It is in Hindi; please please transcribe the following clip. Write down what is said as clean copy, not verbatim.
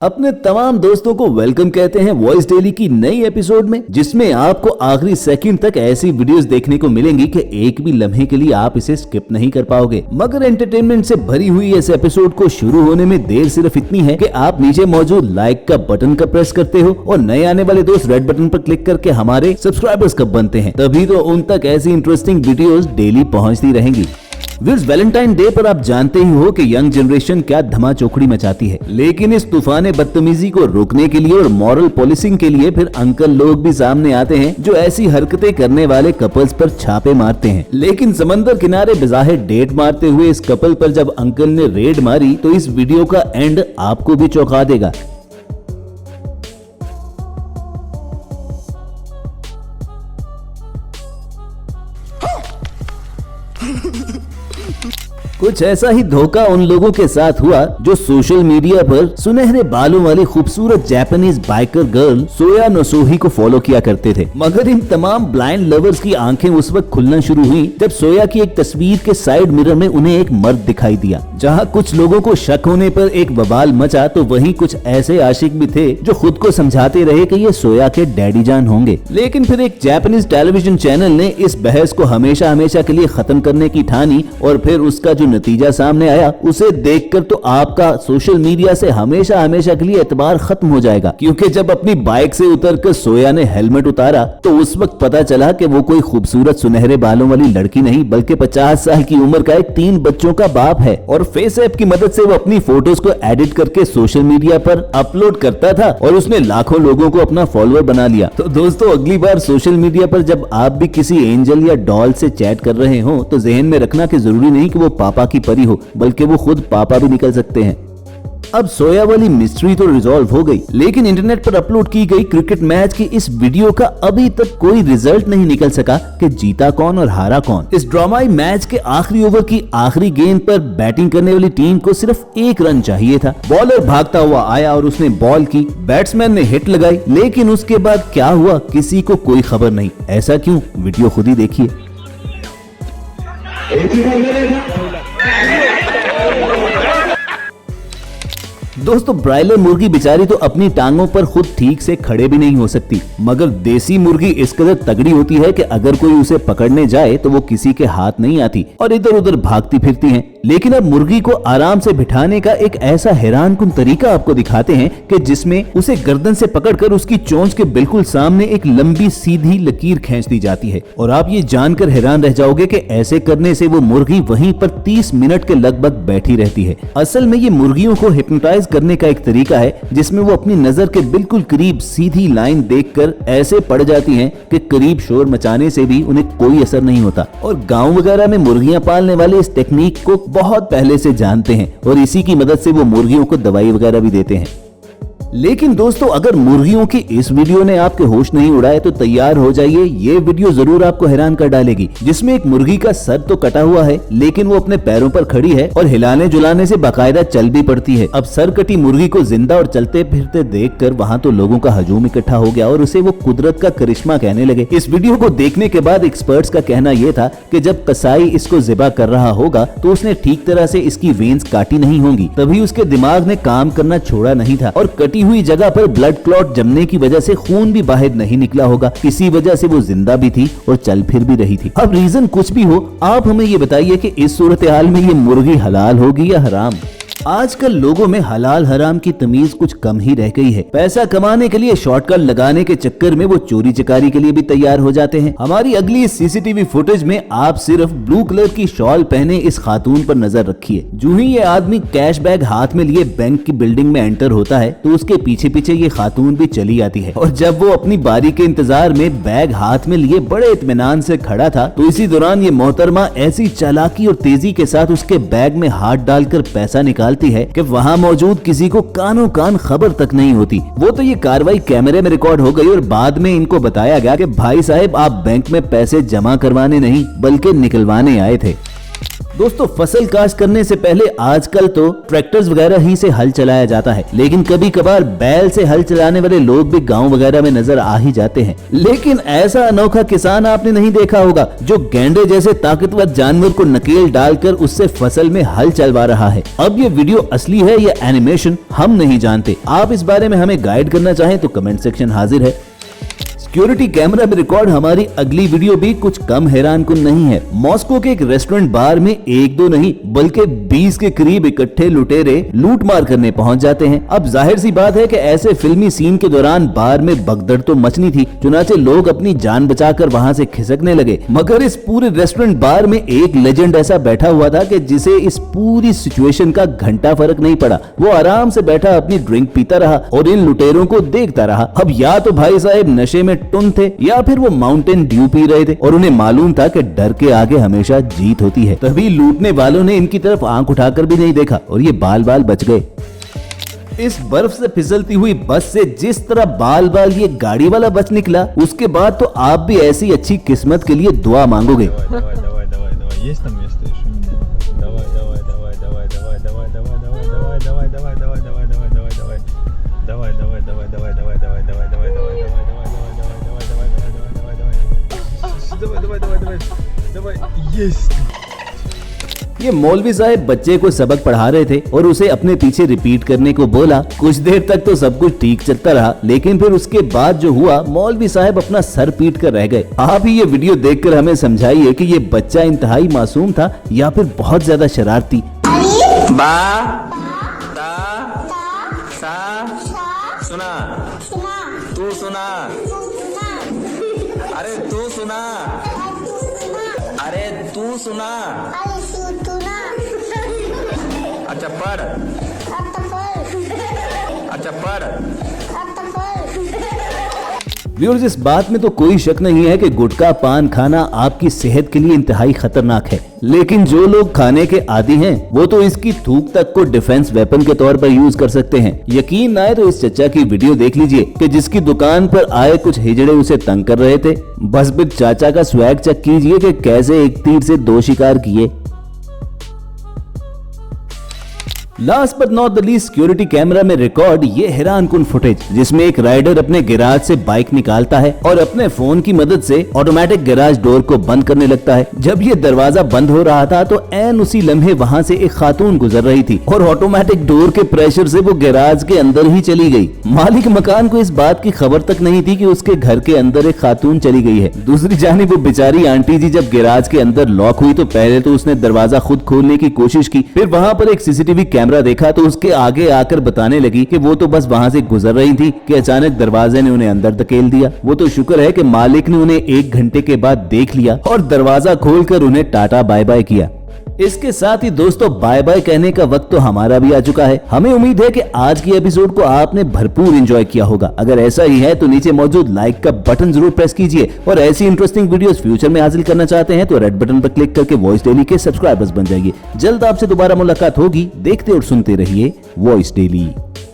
अपने तमाम दोस्तों को वेलकम कहते हैं वॉइस डेली की नई एपिसोड में, जिसमें आपको आखिरी सेकंड तक ऐसी वीडियोस देखने को मिलेंगी कि एक भी लम्हे के लिए आप इसे स्किप नहीं कर पाओगे। मगर एंटरटेनमेंट से भरी हुई इस एपिसोड को शुरू होने में देर सिर्फ इतनी है कि आप नीचे मौजूद लाइक का बटन का प्रेस करते हो और नए आने वाले दोस्त रेड बटन पर क्लिक करके हमारे सब्सक्राइबर्स कब बनते हैं, तभी तो उन तक ऐसी इंटरेस्टिंग वीडियोस डेली पहुंचती रहेंगी। वैलेंटाइन डे पर आप जानते ही हो कि यंग जनरेशन क्या धमा चौकड़ी मचाती है, लेकिन इस तूफान बदतमीजी को रोकने के लिए और मॉरल पॉलिसिंग के लिए फिर अंकल लोग भी सामने आते हैं जो ऐसी हरकतें करने वाले कपल्स पर छापे मारते हैं। लेकिन समंदर किनारे बेज़ाहिर डेट मारते हुए इस कपल पर जब अंकल ने रेड मारी तो इस वीडियो का एंड आपको भी चौंका देगा। कुछ ऐसा ही धोखा उन लोगों के साथ हुआ जो सोशल मीडिया पर सुनहरे बालों वाली खूबसूरत जापानीज बाइकर गर्ल सोया नोसोही को फॉलो किया करते थे। मगर इन तमाम ब्लाइंड लवर्स की आंखें उस वक्त खुलना शुरू हुई जब सोया की एक तस्वीर के साइड मिरर में उन्हें एक मर्द दिखाई दिया। जहां कुछ लोगों को शक होने पर एक बवाल मचा तो वहीं कुछ ऐसे आशिक भी थे जो खुद को समझाते रहे कि ये सोया के डैडी जान होंगे। लेकिन फिर एक जापानीज टेलीविजन चैनल ने इस बहस को हमेशा हमेशा के लिए खत्म करने की ठानी और फिर उसका जो नतीजा सामने आया उसे देखकर तो आपका सोशल मीडिया से हमेशा हमेशा के लिए एतबार खत्म हो जाएगा। क्योंकि जब अपनी बाइक से उतरकर सोया ने हेलमेट उतारा तो उस वक्त पता चला कि वो कोई खूबसूरत सुनहरे बालों वाली लड़की नहीं बल्कि 50 साल की उम्र का एक 3 बच्चों का बाप है। और फेस ऐप की मदद से वो अपनी फोटोज को एडिट करके सोशल मीडिया पर अपलोड करता था और उसने लाखों लोगों को अपना फॉलोअर बना लिया। तो दोस्तों, अगली बार सोशल मीडिया पर जब आप भी किसी एंजल या डॉल से चैट कर रहे हो तो जहन में रखना कि जरूरी नहीं कि वो पापा की परी हो, बल्कि वो खुद पापा भी निकल सकते हैं। अब सोया वाली मिस्ट्री तो रिजॉल्व हो गई, लेकिन इंटरनेट पर अपलोड की गई क्रिकेट मैच की इस वीडियो का अभी तक कोई रिजल्ट नहीं निकल सका कि जीता कौन और हारा कौन। इस ड्रामाई मैच के आखिरी ओवर की आखिरी गेंद पर बैटिंग करने वाली टीम को सिर्फ 1 रन चाहिए था। बॉलर भागता हुआ आया और उसने बॉल की, बैट्समैन ने हिट लगाई, लेकिन उसके बाद क्या हुआ किसी को कोई खबर नहीं। ऐसा क्यों? वीडियो खुद ही देखिए। दोस्तों, ब्रायलर मुर्गी बेचारी तो अपनी टांगों पर खुद ठीक से खड़े भी नहीं हो सकती, मगर देसी मुर्गी इस कदर तगड़ी होती है कि अगर कोई उसे पकड़ने जाए तो वो किसी के हाथ नहीं आती और इधर उधर भागती फिरती हैं। लेकिन अब मुर्गी को आराम से बिठाने का एक ऐसा हैरानकुन तरीका आपको दिखाते हैं कि जिसमें उसे गर्दन से पकड़कर उसकी चोंच के बिल्कुल सामने एक लंबी सीधी लकीर खींच दी जाती है। और आप ये जानकर हैरान रह जाओगे कि ऐसे करने से वो मुर्गी वहीं पर 30 मिनट के लगभग बैठी रहती है। असल में ये मुर्गियों को हिप्नोटाइज करने का एक तरीका है जिसमें वो अपनी नजर के बिल्कुल करीब सीधी लाइन देखकर ऐसे पड़ जाती हैं कि करीब शोर मचाने से भी उन्हें कोई असर नहीं होता। और गांव वगैरह में मुर्गियां पालने वाले इस टेक्निक को बहुत पहले से जानते हैं और इसी की मदद से वो मुर्गियों को दवाई वगैरह भी देते हैं। लेकिन दोस्तों, अगर मुर्गियों की इस वीडियो ने आपके होश नहीं उड़ाए तो तैयार हो जाइए, ये वीडियो जरूर आपको हैरान कर डालेगी। जिसमें एक मुर्गी का सर तो कटा हुआ है लेकिन वो अपने पैरों पर खड़ी है और हिलाने जुलाने से बाकायदा चल भी पड़ती है। अब सर कटी मुर्गी को जिंदा और चलते फिरते देखकर वहाँ तो लोगों का हजूम इकट्ठा हो गया और उसे वो कुदरत का करिश्मा कहने लगे। इस वीडियो को देखने के बाद एक्सपर्ट्स का कहना यह था कि जब कसाई इसको ज़िबा कर रहा होगा तो उसने ठीक तरह से इसकी वेन्स काटी नहीं होंगी, तभी उसके दिमाग ने काम करना छोड़ा नहीं था और कटी हुई जगह पर ब्लड क्लॉट जमने की वजह से खून भी बाहर नहीं निकला होगा। इसी वजह से वो जिंदा भी थी और चल फिर भी रही थी। अब रीजन कुछ भी हो, आप हमें ये बताइए कि इस सूरत हाल में ये मुर्गी हलाल होगी या हराम? आजकल लोगों में हलाल हराम की तमीज कुछ कम ही रह गई है। पैसा कमाने के लिए शॉर्टकट लगाने के चक्कर में वो चोरी चकारी के लिए भी तैयार हो जाते हैं। हमारी अगली सीसीटीवी फुटेज में आप सिर्फ ब्लू कलर की शॉल पहने इस खातून पर नजर रखिए। जो ही ये आदमी कैश बैग हाथ में लिए बैंक की बिल्डिंग में एंटर होता है तो उसके पीछे पीछे ये खातून भी चली आती है। और जब वो अपनी बारी के इंतजार में बैग हाथ में लिए बड़े इत्मीनान से खड़ा था तो इसी दौरान ये मोहतरमा ऐसी चालाकी और तेजी के साथ उसके बैग में हाथ डालकर पैसा निकालती है कि वहाँ मौजूद किसी को कानों कान खबर तक नहीं होती। वो तो ये कार्रवाई कैमरे में रिकॉर्ड हो गई और बाद में इनको बताया गया कि भाई साहब, आप बैंक में पैसे जमा करवाने नहीं बल्कि निकलवाने आए थे। दोस्तों फसल काश्त करने से पहले आजकल तो ट्रैक्टर्स वगैरह ही से हल चलाया जाता है, लेकिन कभी कभार बैल से हल चलाने वाले लोग भी गांव वगैरह में नजर आ ही जाते हैं। लेकिन ऐसा अनोखा किसान आपने नहीं देखा होगा जो गैंडे जैसे ताकतवर जानवर को नकेल डालकर उससे फसल में हल चलवा रहा है। अब ये वीडियो असली है या एनिमेशन हम नहीं जानते। आप इस बारे में हमें गाइड करना चाहें तो कमेंट सेक्शन हाजिर है। सिक्योरिटी कैमरा में रिकॉर्ड हमारी अगली वीडियो भी कुछ कम हैरानकुन नहीं है। मॉस्को के एक रेस्टोरेंट बार में एक दो नहीं बल्कि 20 के करीब इकट्ठे लुटेरे लूट मार करने पहुंच जाते हैं। अब जाहिर सी बात है कि ऐसे फिल्मी सीन के दौरान बार में भगदड़ तो मचनी थी, चुनाचे लोग अपनी जान बचाकर वहां से खिसकने लगे। मगर इस पूरे रेस्टोरेंट बार में एक लेजेंड ऐसा बैठा हुआ था कि जिसे इस पूरी सिचुएशन का घंटा फर्क नहीं पड़ा। वो आराम से बैठा अपनी ड्रिंक पीता रहा और इन लुटेरों को देखता रहा। अब या तो भाई साहब नशे में टुन थे या फिर वो माउंटेन ड्यू पी रहे थे और उन्हें मालूम था कि डर के आगे हमेशा जीत होती है। तभी लूटने वालों ने इनकी तरफ आंख उठाकर भी नहीं देखा और ये बाल बाल बच गए। इस बर्फ से फिसलती हुई बस से जिस तरह बाल बाल ये गाड़ी वाला बच निकला, उसके बाद तो आप भी ऐसी अच्छी किस्मत के लिए दुआ मांगोगे। ये मौलवी साहब बच्चे को सबक पढ़ा रहे थे और उसे अपने पीछे रिपीट करने को बोला। कुछ देर तक तो सब कुछ ठीक चलता रहा, लेकिन फिर उसके बाद जो हुआ, मौलवी साहब अपना सर पीट कर रह गए। आप ही ये वीडियो देखकर हमें समझाइए कि ये बच्चा इंतहाई मासूम था या फिर बहुत ज्यादा शरारती। बा ता सा सुना तू सुना अरे तू सुना अरे तू सुना अच्छा पढ़ अच्छा पढ़। व्यूअर्स, इस बात में तो कोई शक नहीं है कि गुटखा पान खाना आपकी सेहत के लिए इंतहाई खतरनाक है, लेकिन जो लोग खाने के आदी हैं वो तो इसकी थूक तक को डिफेंस वेपन के तौर पर यूज कर सकते हैं। यकीन ना आए तो इस चचा की वीडियो देख लीजिए कि जिसकी दुकान पर आए कुछ हिजड़े उसे तंग कर रहे थे। बस फिर चाचा का स्वैग चेक कीजिए कि कैसे एक तीर से दो शिकार किए। Last but not the least, security camera में रिकॉर्ड ये हैरानकुन फुटेज जिसमें एक राइडर अपने गैराज से बाइक निकालता है और अपने फोन की मदद से ऑटोमेटिक गैराज डोर को बंद करने लगता है। जब ये दरवाजा बंद हो रहा था तो ऐन उसी लम्हे वहां से एक खातून गुजर रही थी और ऑटोमेटिक डोर के प्रेशर से वो गैराज के अंदर ही चली गई। मालिक मकान को इस बात की खबर तक नहीं थी कि उसके घर के अंदर एक खातून चली गई है। दूसरी जानिब वो बेचारी आंटी जी जब गैराज के अंदर लॉक हुई तो पहले तो उसने दरवाजा खुद खोलने की कोशिश की, फिर वहां पर एक सीसीटीवी कैमरा देखा तो उसके आगे आकर बताने लगी कि वो तो बस वहां से गुजर रही थी कि अचानक दरवाजे ने उन्हें अंदर धकेल दिया। वो तो शुक्र है कि मालिक ने उन्हें 1 घंटे के बाद देख लिया और दरवाजा खोलकर उन्हें टाटा बाय बाय किया। इसके साथ ही दोस्तों बाय बाय कहने का वक्त तो हमारा भी आ चुका है। हमें उम्मीद है कि आज की एपिसोड को आपने भरपूर एंजॉय किया होगा। अगर ऐसा ही है तो नीचे मौजूद लाइक का बटन जरूर प्रेस कीजिए और ऐसी इंटरेस्टिंग वीडियोस फ्यूचर में हासिल करना चाहते हैं तो रेड बटन पर क्लिक करके वॉइस डेली के सब्सक्राइबर्स बन जाइए। जल्द आपसे दोबारा मुलाकात होगी। देखते और सुनते रहिए वॉइस डेली।